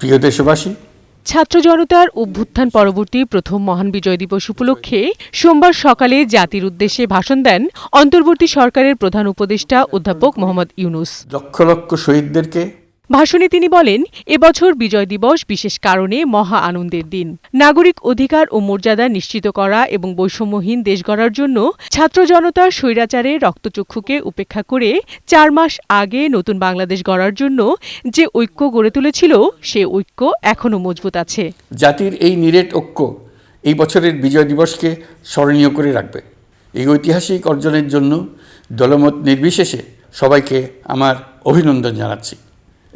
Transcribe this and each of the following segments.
প্রিয় দেশবাসী, ছাত্র জনতার অভ্যুত্থান পরবর্তী প্রথম মহান বিজয় দিবস উপলক্ষে সোমবার সকালে জাতির উদ্দেশ্যে ভাষণ দেন অন্তর্বর্তী সরকারের প্রধান উপদেষ্টা অধ্যাপক মোহাম্মদ ইউনূস। লক্ষ লক্ষ শহীদদেরকে ভাষণে তিনি বলেন, এবছর বিজয় দিবস বিশেষ কারণে মহা আনন্দের দিন। নাগরিক অধিকার ও মর্যাদা নিশ্চিত করা এবং বৈষম্যহীন দেশ গড়ার জন্য ছাত্র জনতার স্বৈরাচারের রক্তচক্ষুকে উপেক্ষা করে ৪ মাস আগে নতুন বাংলাদেশ গড়ার জন্য যে ঐক্য গড়ে তুলেছিল, সে ঐক্য এখনও মজবুত আছে। জাতির এই নিরেট ঐক্য এই বছরের বিজয় দিবসকে স্মরণীয় করে রাখবে। এই ঐতিহাসিক অর্জনের জন্য দলমত নির্বিশেষে সবাইকে আমার অভিনন্দন জানাচ্ছি।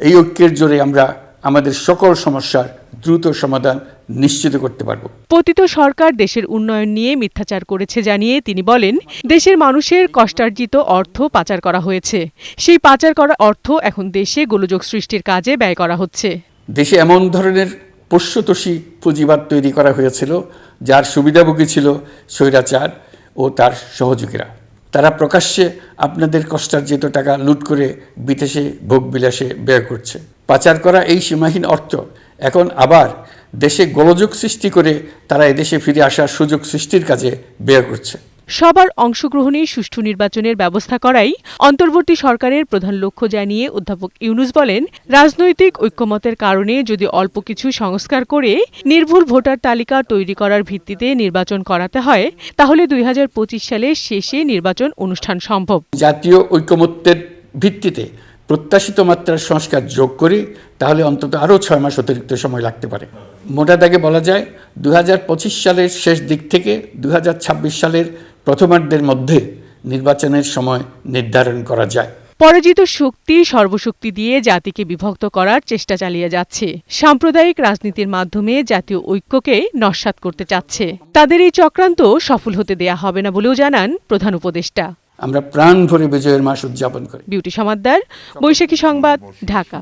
এই ঐক্যের জোরে আমরা আমাদের সকল সমস্যার দ্রুত সমাধান নিশ্চিত করতে পারব। পতিত সরকার দেশের উন্নয়ন নিয়ে মিথ্যাচার করেছে জানিয়ে তিনি বলেন, দেশের মানুষের কষ্টার্জিত অর্থ পাচার করা হয়েছে। সেই পাচার করা অর্থ এখন দেশে গোলযোগ সৃষ্টির কাজে ব্যয় করা হচ্ছে। দেশে এমন ধরনের পোষ্যতোষী পুঁজিবাদ তৈরি করা হয়েছিল যার সুবিধাভোগী ছিল স্বৈরাচার ও তার সহযোগীরা। তারা প্রকাশ্যে আপনাদের কষ্টার্জিত টাকা লুট করে বিদেশে ভোগবিলাসে ব্যয় করছে। পাচার করা এই সীমাহীন অর্থ এখন আবার দেশে গোলযোগ সৃষ্টি করে তারা এদেশে ফিরে আসার সুযোগ সৃষ্টির কাজে ব্যয় করছে। সবার অংশগ্রহণে সুষ্ঠু নির্বাচনের ব্যবস্থা করাই অন্তর্বর্তী সরকারের প্রধান লক্ষ্য জানিয়ে অধ্যাপক ইউনূস বলেন, রাজনৈতিক ঐক্যমতের কারণে যদি অল্প কিছু সংস্কার করে নির্ভুল ভোটার তালিকা তৈরি করার ভিত্তিতে নির্বাচন করাতে হয়, তাহলে ২০২৫ সালের শেষে নির্বাচন অনুষ্ঠান সম্ভব। জাতীয় ঐক্যমত্যের ভিত্তিতে প্রত্যাশিত মাত্রার সংস্কার যোগ করি, তাহলে অন্তত আরও ৬ মাস অতিরিক্ত সময় লাগতে পারে। মোটা দাগে বলা যায় ২০২৫ সালের শেষ দিক থেকে ২০২৬ সালের প্রথমার্ধের মধ্যে নির্বাচনের সময় নির্ধারণ করা যায়। পরাজিত শক্তি সর্বশক্তি দিয়ে জাতিকে বিভক্ত করার চেষ্টা চালিয়ে যাচ্ছে। সাম্প্রদায়িক রাজনীতির মাধ্যমে জাতীয় ঐক্যকে নস্যাৎ করতে চাচ্ছে। তাদের এই চক্রান্ত সফল হতে দেয়া হবে না বলেও জানান প্রধান উপদেষ্টা। আমরা প্রাণ ভরে বিজয়ের মাস উদযাপন করি। বিউটি সমাদ্দার, বৈশাখী সংবাদ, ঢাকা।